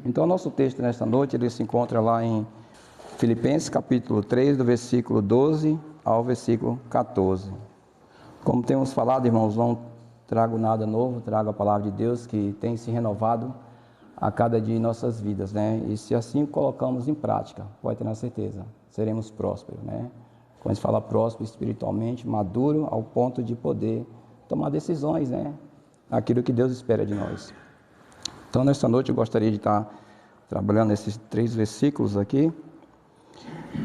Então, nosso texto nesta noite, ele se encontra lá em Filipenses, capítulo 3, do versículo 12 ao versículo 14. Como temos falado, irmãos, não trago nada novo, trago a palavra de Deus que tem se renovado a cada dia em nossas vidas, né? E se assim colocamos em prática, pode ter na certeza, seremos prósperos, né? Quando a gente fala próspero espiritualmente, maduro ao ponto de poder tomar decisões, né? Aquilo que Deus espera de nós. Então, nesta noite eu gostaria de estar trabalhando esses 3 versículos aqui.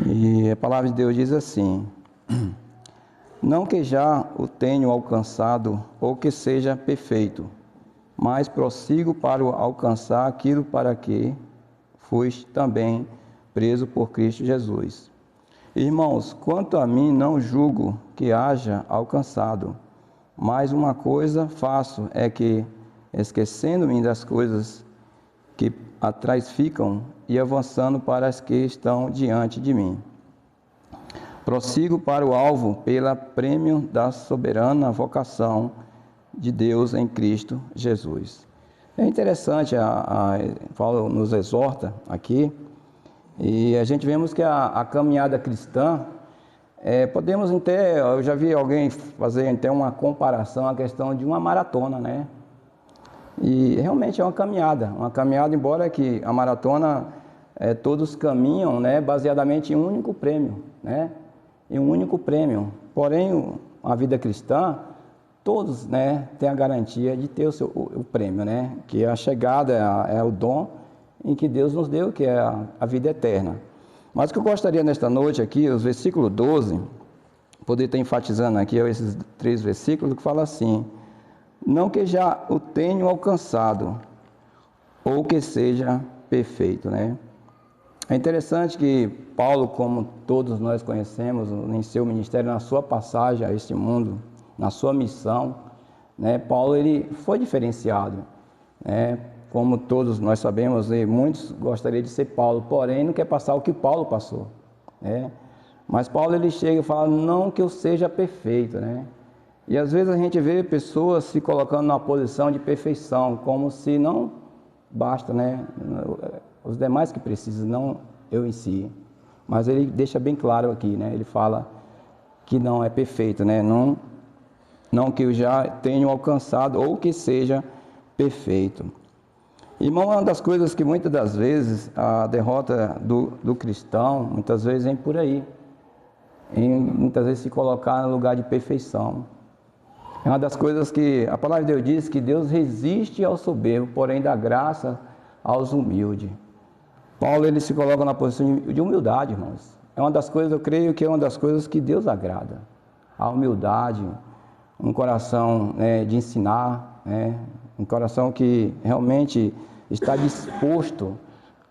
E a palavra de Deus diz assim: não que já o tenho alcançado ou que seja perfeito, mas prossigo para alcançar aquilo para que fui também preso por Cristo Jesus. Irmãos, quanto a mim, não julgo que haja alcançado, mas uma coisa faço, é que, esquecendo-me das coisas que atrás ficam e avançando para as que estão diante de mim, prossigo para o alvo pelo prêmio da soberana vocação de Deus em Cristo Jesus. É interessante, Paulo nos exorta aqui, e a gente vemos que a caminhada cristã, podemos até, eu já vi alguém fazer até uma comparação à questão de uma maratona, né? E realmente é uma caminhada, embora que a maratona, todos caminham, né, baseadamente em um único prêmio, né? Em um único prêmio. Porém, a vida cristã, todos, né, têm a garantia de ter o prêmio, né? Que a chegada é o dom em que Deus nos deu, que é a vida eterna. Mas o que eu gostaria nesta noite aqui, os versículos 12, poder estar enfatizando aqui esses 3 versículos, que fala assim: não que já o tenho alcançado, ou que seja perfeito, né? É interessante que Paulo, como todos nós conhecemos, em seu ministério, na sua passagem a este mundo, na sua missão, né? Paulo, ele foi diferenciado, né? Como todos nós sabemos, e muitos gostariam de ser Paulo, porém não quer passar o que Paulo passou, né? Mas Paulo, ele chega e fala: não que eu seja perfeito, né? E às vezes a gente vê pessoas se colocando numa posição de perfeição, como se não basta, né? Os demais que precisam, não eu em si. Mas ele deixa bem claro aqui, né? Ele fala que não é perfeito, né? Não que eu já tenho alcançado ou que seja perfeito. Irmão, uma das coisas que muitas das vezes a derrota do cristão, muitas vezes vem por aí. Muitas vezes se colocar no lugar de perfeição. É uma das coisas que a palavra de Deus diz, que Deus resiste ao soberbo, porém dá graça aos humildes. Paulo, ele se coloca na posição de humildade, irmãos. É uma das coisas, eu creio que é uma das coisas que Deus agrada. A humildade, um coração, né, de ensinar, né, um coração que realmente está disposto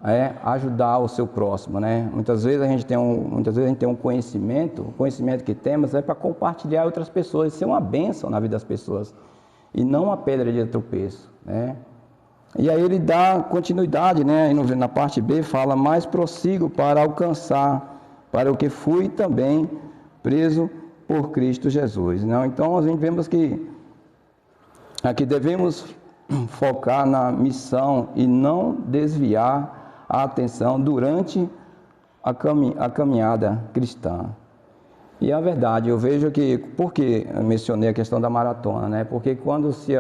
a ajudar o seu próximo, né? Muitas vezes a gente tem um conhecimento, o conhecimento que temos é para compartilhar outras pessoas, ser uma bênção na vida das pessoas, e não uma pedra de tropeço, né? E aí ele dá continuidade, né? E na parte B fala: mas prossigo para alcançar, para o que fui também preso por Cristo Jesus. Não? Então, a gente vemos que aqui devemos focar na missão e não desviar a atenção durante a caminhada cristã. E a verdade, eu vejo que, por que eu mencionei a questão da maratona, né? Porque quando se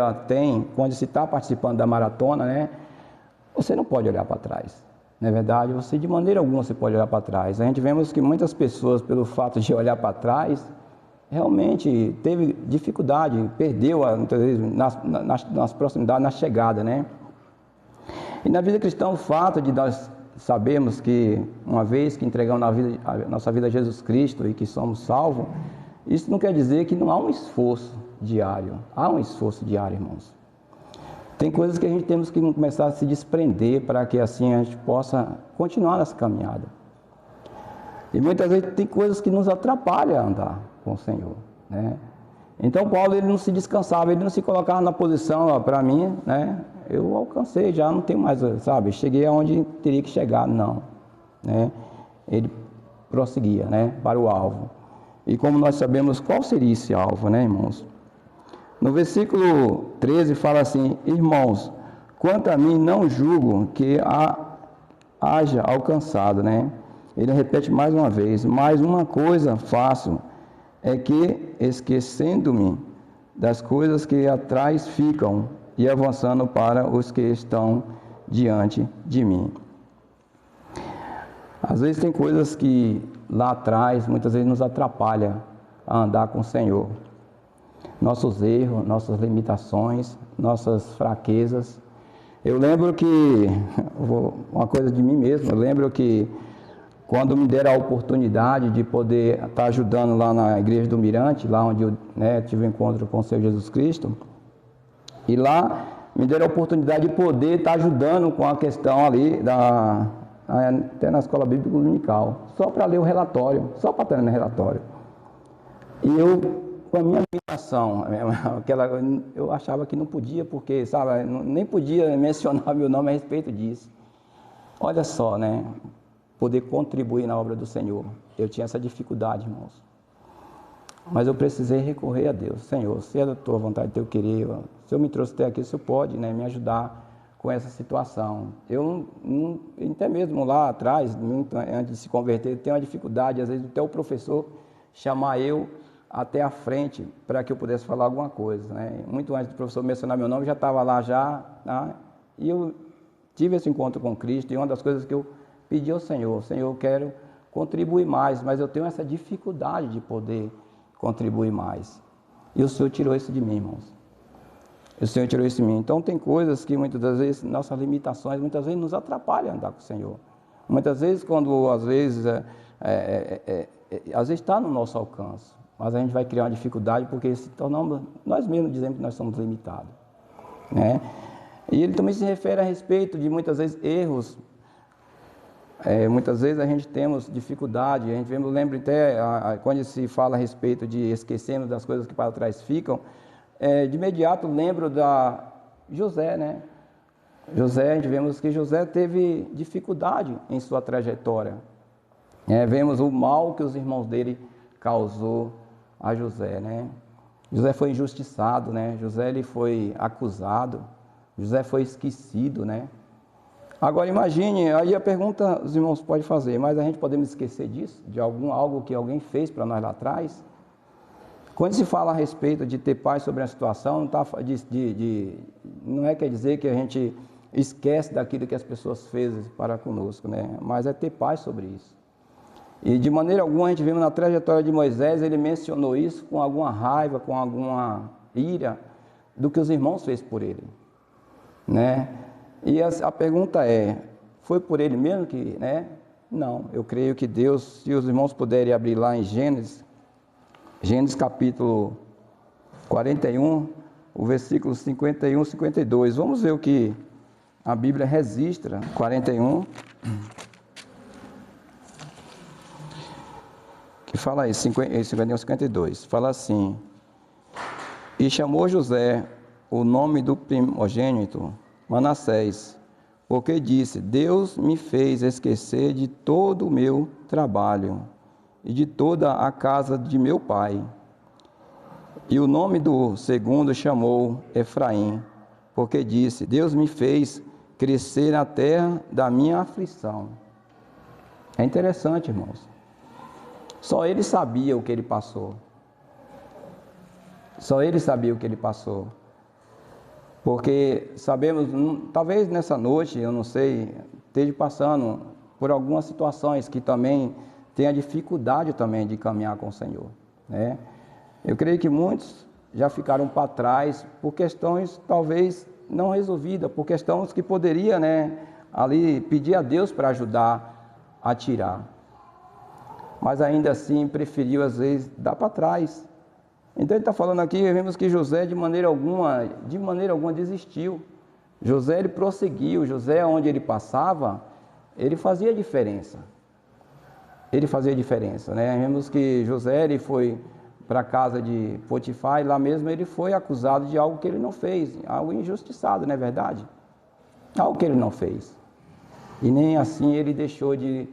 está participando da maratona, né, você não pode olhar para trás. Não é verdade? Você, de maneira alguma, você pode olhar para trás. A gente vemos que muitas pessoas, pelo fato de olhar para trás, realmente teve dificuldade, perdeu, muitas vezes, nas proximidades, na chegada, né? E na vida cristã, o fato de nós sabemos que, uma vez que entregamos a nossa vida a Jesus Cristo e que somos salvos, isso não quer dizer que não há um esforço diário. Há um esforço diário, irmãos. Tem coisas que a gente temos que começar a se desprender para que assim a gente possa continuar nessa caminhada. E muitas vezes tem coisas que nos atrapalham a andar com o Senhor, né? Então Paulo, ele não se descansava, ele não se colocava na posição, para mim, né? Eu alcancei, já não tenho mais, sabe? Cheguei aonde teria que chegar, não, né? Ele prosseguia, né? Para o alvo. E como nós sabemos, qual seria esse alvo, né, irmãos? No versículo 13 fala assim: irmãos, Quanto a mim, não julgo que haja alcançado, né? Ele repete mais uma vez, mas uma coisa faço, é que, esquecendo-me das coisas que atrás ficam e avançando para os que estão diante de mim. Às vezes tem coisas que lá atrás, muitas vezes nos atrapalham a andar com o Senhor. Nossos erros, nossas limitações, nossas fraquezas. Eu lembro que, uma coisa de mim mesmo, eu lembro que quando me deram a oportunidade de poder estar ajudando lá na igreja do Mirante, lá onde eu tive um encontro com o Senhor Jesus Cristo, e lá me deram a oportunidade de poder estar ajudando com a questão ali, até na escola bíblica dominical, só para ler o relatório, só para estar no relatório. E eu, com a minha limitação, eu achava que não podia, porque, sabe, nem podia mencionar meu nome a respeito disso. Olha só, né? Poder contribuir na obra do Senhor. Eu tinha essa dificuldade, irmãos. Mas eu precisei recorrer a Deus. Senhor, se é da tua vontade, teu querer, o Senhor me trouxe até aqui, o Senhor pode, né, me ajudar com essa situação. Eu, até mesmo lá atrás, antes de se converter, eu tenho uma dificuldade, às vezes, até o professor chamar eu até a frente para que eu pudesse falar alguma coisa, né? Muito antes do professor mencionar meu nome, já estava lá já, tá? E eu tive esse encontro com Cristo, e uma das coisas que eu pedi ao Senhor, Senhor, eu quero contribuir mais, mas eu tenho essa dificuldade de poder contribuir mais. E o Senhor tirou isso de mim, irmãos. O Senhor tirou isso de mim. Então tem coisas que muitas das vezes, nossas limitações, muitas vezes nos atrapalham a andar com o Senhor. Muitas vezes, quando às vezes está no nosso alcance, mas a gente vai criar uma dificuldade porque se tornamos, nós mesmos dizemos que nós somos limitados, né? E ele também se refere a respeito de muitas vezes erros. Muitas vezes a gente temos dificuldade, lembra até quando se fala a respeito de esquecermos das coisas que para trás ficam, de imediato lembro da José, né? José, a gente vemos que José teve dificuldade em sua trajetória. Vemos o mal que os irmãos dele causou a José, né? José foi injustiçado, né? José ele foi acusado, José foi esquecido, né? Agora imagine, aí a pergunta os irmãos podem fazer, mas a gente podemos esquecer disso? De algo que alguém fez para nós lá atrás? Quando se fala a respeito de ter paz sobre a situação, não quer dizer que a gente esquece daquilo que as pessoas fez para conosco, né? Mas é ter paz sobre isso. E de maneira alguma a gente vê na trajetória de Moisés, ele mencionou isso com alguma raiva, com alguma ira do que os irmãos fez por ele, né? E a pergunta foi por ele mesmo que, né? Não, eu creio que Deus, se os irmãos puderem abrir lá em Gênesis capítulo 41, o versículo 51 e 52, vamos ver o que a Bíblia registra, 41, que fala isso, 51 e 52, fala assim: e chamou José o nome do primogênito Manassés, porque disse, Deus me fez esquecer de todo o meu trabalho e de toda a casa de meu pai. E o nome do segundo chamou Efraim, porque disse, Deus me fez crescer na terra da minha aflição. É interessante, irmãos. Só ele sabia o que ele passou. Só ele sabia o que ele passou. Porque sabemos, talvez nessa noite, eu não sei, esteja passando por algumas situações que também tenha dificuldade também de caminhar com o Senhor, né? Eu creio que muitos já ficaram para trás por questões talvez não resolvidas, por questões que poderia, né, ali pedir a Deus para ajudar a tirar. Mas ainda assim preferiu às vezes dar para trás. Então ele está falando aqui, vemos que José de maneira alguma desistiu. José ele prosseguiu, José onde ele passava, ele fazia diferença. Ele fazia diferença, né? Vemos que José ele foi para a casa de Potifar e lá mesmo ele foi acusado de algo que ele não fez, algo injustiçado, não é verdade? Algo que ele não fez. E nem assim ele deixou de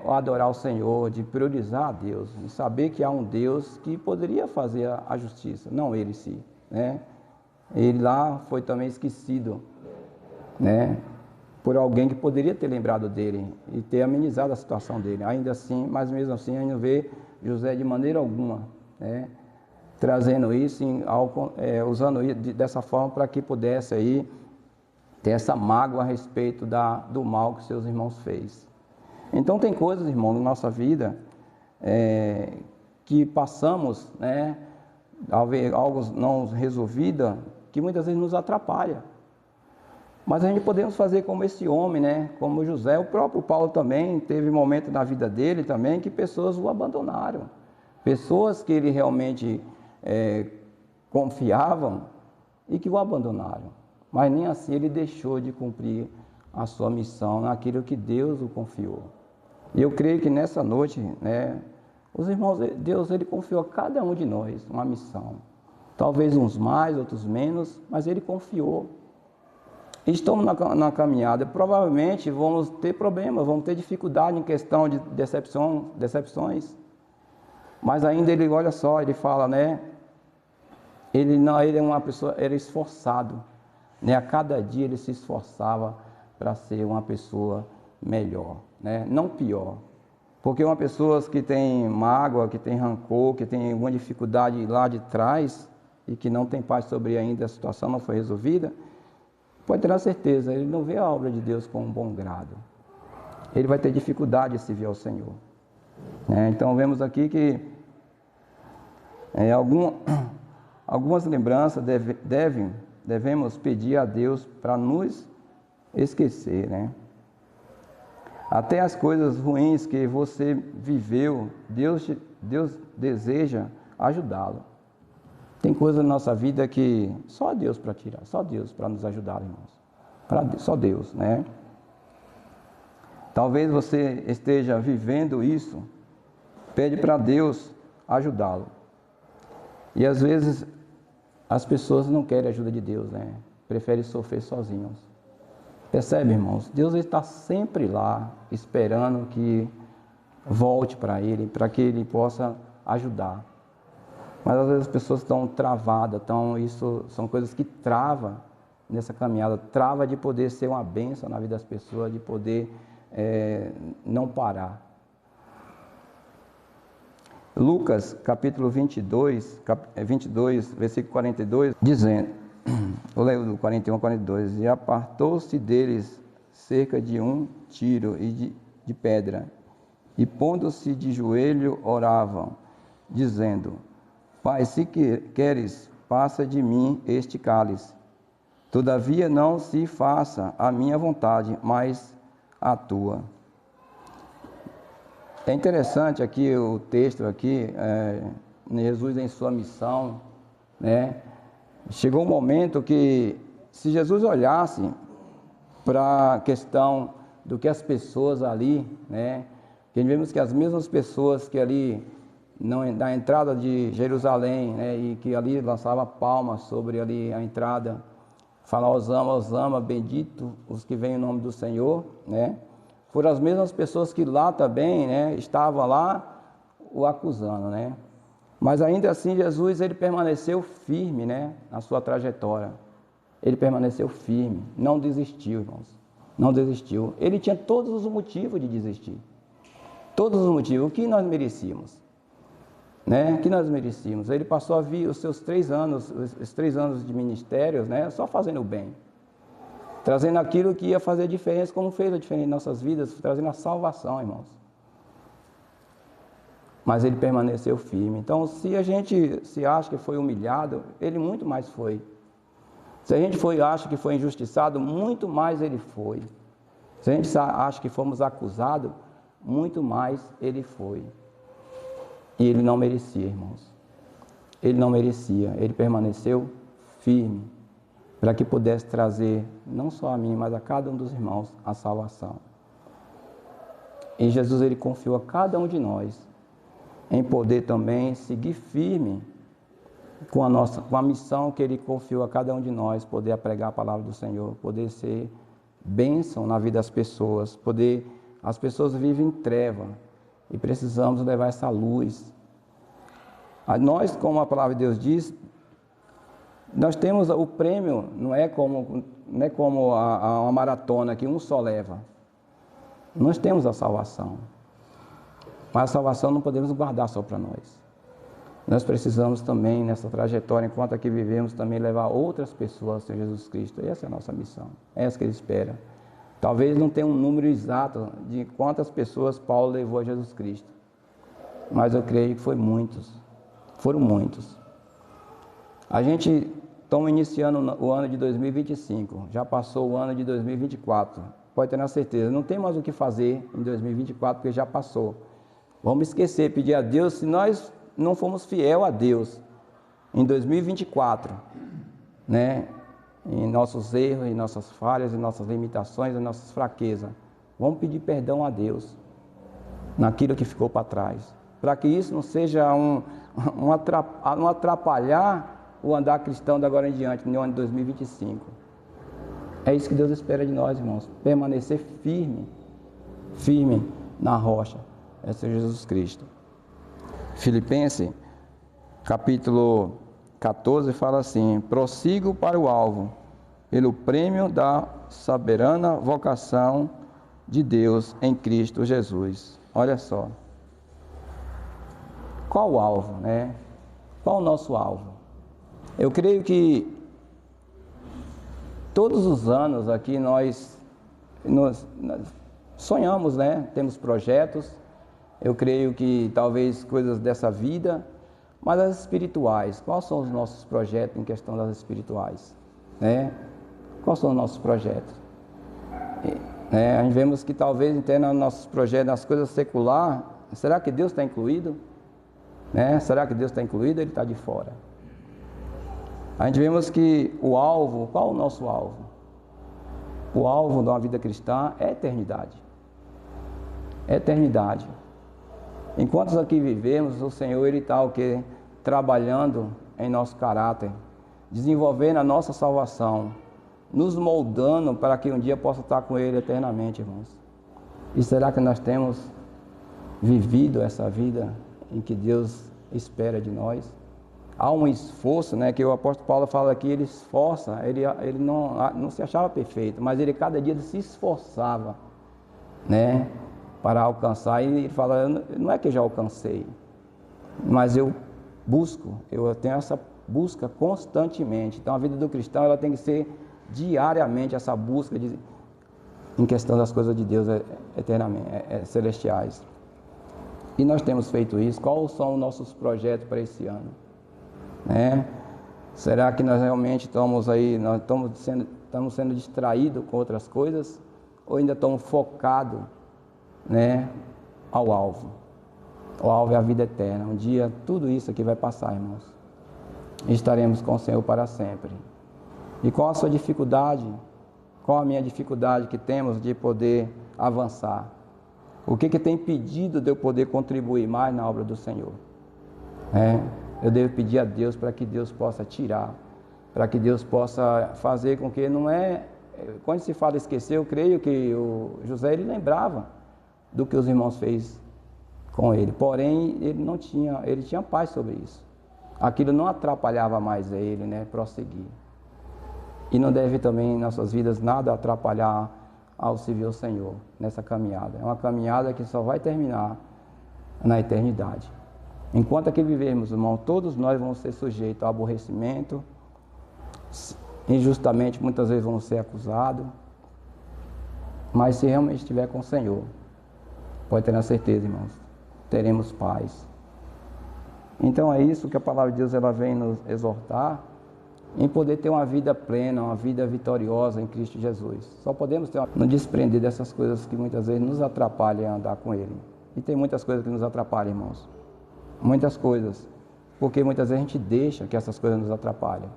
adorar o Senhor, de priorizar a Deus, de saber que há um Deus que poderia fazer a justiça, não ele em si, né? Ele lá foi também esquecido né? Por alguém que poderia ter lembrado dele e ter amenizado a situação dele. Ainda assim, mas mesmo assim, a gente não vê José de maneira alguma, né, trazendo isso, usando isso dessa forma para que pudesse aí ter essa mágoa a respeito do mal que seus irmãos fez. Então tem coisas, irmão, na nossa vida que passamos, né, ao ver algo não resolvido, que muitas vezes nos atrapalha. Mas a gente podemos fazer como esse homem, né? Como José. O próprio Paulo também teve momento na vida dele também que pessoas o abandonaram. Pessoas que ele realmente confiavam e que o abandonaram. Mas nem assim ele deixou de cumprir a sua missão naquilo que Deus o confiou. E eu creio que nessa noite, né, os irmãos, Deus ele confiou a cada um de nós uma missão. Talvez uns mais, outros menos, mas ele confiou. Estamos na caminhada, provavelmente vamos ter problemas, vamos ter dificuldade em questão de decepções. Mas ainda ele, olha só, ele fala, né? Ele é uma pessoa, ele é esforçado, né? A cada dia ele se esforçava para ser uma pessoa melhor, né? Não pior. Porque uma pessoa que tem mágoa, que tem rancor, que tem alguma dificuldade lá de trás e que não tem paz sobre ainda a situação não foi resolvida, pode ter a certeza, ele não vê a obra de Deus com um bom grado. Ele vai ter dificuldade de servir ao Senhor. Então vemos aqui que algumas lembranças devemos pedir a Deus para nos esquecer, né? Até as coisas ruins que você viveu, Deus deseja ajudá-lo. Tem coisas na nossa vida que só Deus para tirar, só Deus para nos ajudar, irmãos. Só Deus, né? Talvez você esteja vivendo isso, pede para Deus ajudá-lo. E às vezes as pessoas não querem a ajuda de Deus, né? Preferem sofrer sozinhos. Percebe, irmãos? Deus está sempre lá, esperando que volte para Ele, para que Ele possa ajudar. Mas às vezes as pessoas estão travadas, isso são coisas que travam nessa caminhada, trava de poder ser uma bênção na vida das pessoas, de poder não parar. Lucas, capítulo 22, versículo 42, dizendo, vou ler do 41 a 42, e apartou-se deles cerca de um tiro de pedra, e pondo-se de joelho oravam, dizendo, Pai, se queres, passa de mim este cálice. Todavia não se faça a minha vontade, mas a tua. É interessante aqui o texto aqui, Jesus em sua missão, né? Chegou um momento que, se Jesus olhasse para a questão do que as pessoas ali, né? Que vemos que as mesmas pessoas que ali na entrada de Jerusalém, né, e que ali lançava palmas sobre ali a entrada, fala Osama, Osama, bendito os que vêm em nome do Senhor, né? Foram as mesmas pessoas que lá também, né, estavam lá o acusando, né? Mas ainda assim Jesus ele permaneceu firme, né, na sua trajetória. Ele permaneceu firme, não desistiu, irmãos. Não desistiu. Ele tinha todos os motivos de desistir. Todos os motivos, o que nós merecíamos. Né, que nós merecíamos. Ele passou a vir os seus 3 anos, os 3 anos de ministério, né, só fazendo o bem, trazendo aquilo que ia fazer a diferença, como fez a diferença em nossas vidas, trazendo a salvação, irmãos. Mas ele permaneceu firme. Então, se a gente se acha que foi humilhado, ele muito mais foi. Se a gente acha que foi injustiçado, muito mais ele foi. Se a gente acha que fomos acusados, muito mais ele foi. E ele não merecia, irmãos. Ele não merecia. Ele permaneceu firme para que pudesse trazer, não só a mim, mas a cada um dos irmãos, a salvação. E Jesus, ele confiou a cada um de nós em poder também seguir firme com a missão que ele confiou a cada um de nós, poder pregar a palavra do Senhor, poder ser bênção na vida das pessoas, as pessoas vivem em treva, e precisamos levar essa luz. Nós, como a palavra de Deus diz, Nós temos o prêmio, não é como uma maratona que um só leva. Nós temos a salvação. Mas a salvação não podemos guardar só para nós. Nós precisamos também, nessa trajetória, enquanto aqui vivemos, também levar outras pessoas ao Senhor Jesus Cristo. E essa é a nossa missão. É essa que Ele espera. Talvez não tenha um número exato de quantas pessoas Paulo levou a Jesus Cristo. Mas eu creio que foram muitos. A gente está iniciando o ano de 2025, já passou o ano de 2024. Pode ter na certeza, não tem mais o que fazer em 2024, porque já passou. Vamos esquecer, pedir a Deus, se nós não formos fiel a Deus em 2024, né? Em nossos erros, em nossas falhas, em nossas limitações, em nossas fraquezas. Vamos pedir perdão a Deus naquilo que ficou para trás, para que isso não seja um atrapalhar o andar cristão de agora em diante, no ano de 2025. É isso que Deus espera de nós, irmãos, permanecer firme na rocha, é ser Jesus Cristo. Filipenses, capítulo 14, fala assim: prossigo para o alvo, pelo prêmio da soberana vocação de Deus em Cristo Jesus. Olha só. Qual o alvo, né? Qual o nosso alvo? Eu creio que todos os anos aqui nós sonhamos, né? Temos projetos. Eu creio que talvez coisas dessa vida, mas as espirituais. Quais são os nossos projetos em questão das espirituais, né? Quais são os nossos projetos? A gente vemos que talvez até nos nossos projetos, nas coisas seculares, será que Deus está incluído? Né? Será que Deus está incluído ou Ele está de fora? A gente vemos que o alvo, qual é o nosso alvo? O alvo de uma vida cristã é a eternidade. É a eternidade. Enquanto aqui vivemos, o Senhor Ele está o quê? Trabalhando em nosso caráter, desenvolvendo a nossa salvação, nos moldando para que um dia possa estar com Ele eternamente, irmãos. E será que nós temos vivido essa vida em que Deus espera de nós? Há um esforço, né, que o apóstolo Paulo fala aqui, ele esforça, ele não se achava perfeito, mas ele cada dia se esforçava, né, para alcançar. E ele fala, não é que eu já alcancei, mas eu tenho essa busca constantemente. Então a vida do cristão, ela tem que ser diariamente essa busca em questão das coisas de Deus eternamente, celestiais. E nós temos feito isso. Quais são os nossos projetos para esse ano? Será que nós realmente estamos sendo distraídos com outras coisas? Ou ainda estamos focados, né, ao alvo? O alvo é a vida eterna. Um dia tudo isso aqui vai passar, irmãos. E estaremos com o Senhor para sempre. E qual a sua dificuldade? Qual a minha dificuldade que temos de poder avançar? O que tem impedido de eu poder contribuir mais na obra do Senhor? Eu devo pedir a Deus para que Deus possa tirar, para que Deus possa fazer com que quando se fala esquecer, eu creio que o José, ele lembrava do que os irmãos fez com ele, porém ele tinha paz sobre isso. Aquilo não atrapalhava mais ele, né, prosseguir. E não deve também em nossas vidas nada atrapalhar ao servir o Senhor nessa caminhada. É uma caminhada que só vai terminar na eternidade. Enquanto aqui vivemos, irmão, todos nós vamos ser sujeitos ao aborrecimento, injustamente muitas vezes vamos ser acusados, mas se realmente estiver com o Senhor, pode ter a certeza, irmãos, teremos paz. Então é isso que a palavra de Deus ela vem nos exortar, em poder ter uma vida plena, uma vida vitoriosa em Cristo Jesus. Só podemos nos desprender dessas coisas que muitas vezes nos atrapalham a andar com Ele. E tem muitas coisas que nos atrapalham, irmãos. Muitas coisas. Porque muitas vezes a gente deixa que essas coisas nos atrapalhem.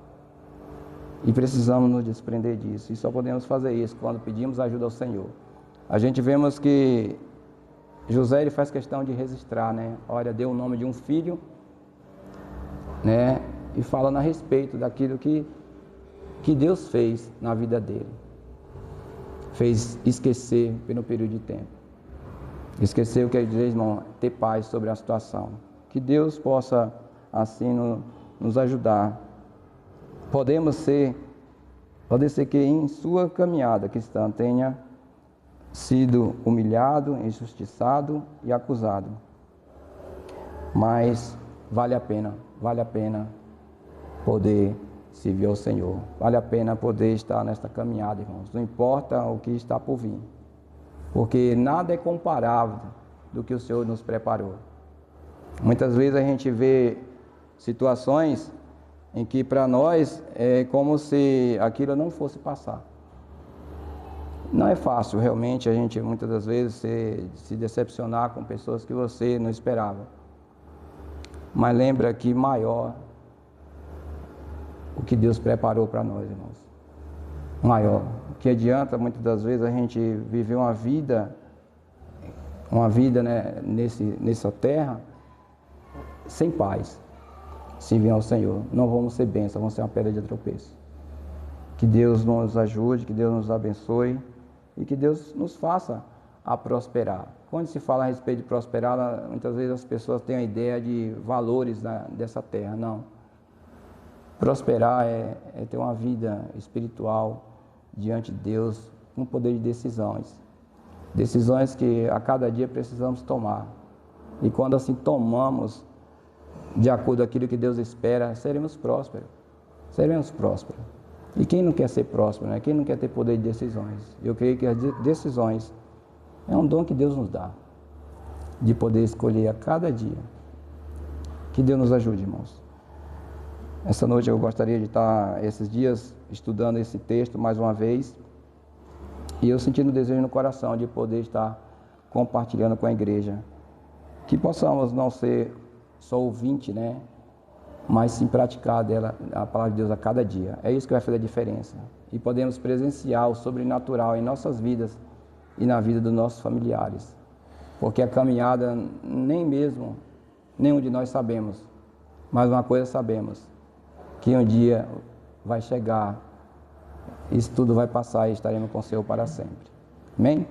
E precisamos nos desprender disso. E só podemos fazer isso quando pedimos ajuda ao Senhor. A gente vemos que José ele faz questão de registrar, né? Olha, deu o nome de um filho, né? E falando a respeito daquilo que Deus fez na vida dele. Fez esquecer pelo período de tempo. Esquecer o que quer dizer, irmão, ter paz sobre a situação. Que Deus possa, assim, nos ajudar Pode ser que em sua caminhada cristã tenha sido humilhado, injustiçado e acusado. Mas vale a pena poder servir ao Senhor. Vale a pena poder estar nesta caminhada, irmãos. Não importa o que está por vir. Porque nada é comparável do que o Senhor nos preparou. Muitas vezes a gente vê situações em que para nós é como se aquilo não fosse passar. Não é fácil realmente a gente muitas das vezes se decepcionar com pessoas que você não esperava. Mas lembra que maior o que Deus preparou para nós, irmãos. Maior. O que adianta muitas das vezes a gente viver uma vida né, nessa terra sem paz. Se vier ao Senhor, não vamos ser bênçãos, vamos ser uma pedra de tropeço. Que Deus nos ajude, que Deus nos abençoe e que Deus nos faça a prosperar. Quando se fala a respeito de prosperar, muitas vezes as pessoas têm a ideia de valores dessa terra. Não. Prosperar é ter uma vida espiritual diante de Deus, com poder de decisões. Decisões que a cada dia precisamos tomar. E quando assim tomamos, de acordo com aquilo que Deus espera, seremos prósperos. Seremos prósperos. E quem não quer ser próspero, né? Quem não quer ter poder de decisões? Eu creio que as decisões é um dom que Deus nos dá, de poder escolher a cada dia. Que Deus nos ajude, irmãos. Essa noite eu gostaria de estar, esses dias, estudando esse texto mais uma vez. E eu sentindo o desejo no coração de poder estar compartilhando com a igreja. Que possamos não ser só ouvinte, né? Mas sim praticar dela, a palavra de Deus a cada dia. É isso que vai fazer a diferença. E podemos presenciar o sobrenatural em nossas vidas e na vida dos nossos familiares. Porque a caminhada, nenhum de nós sabemos. Mas uma coisa sabemos, que um dia vai chegar, isso tudo vai passar e estaremos com o Senhor para sempre. Amém?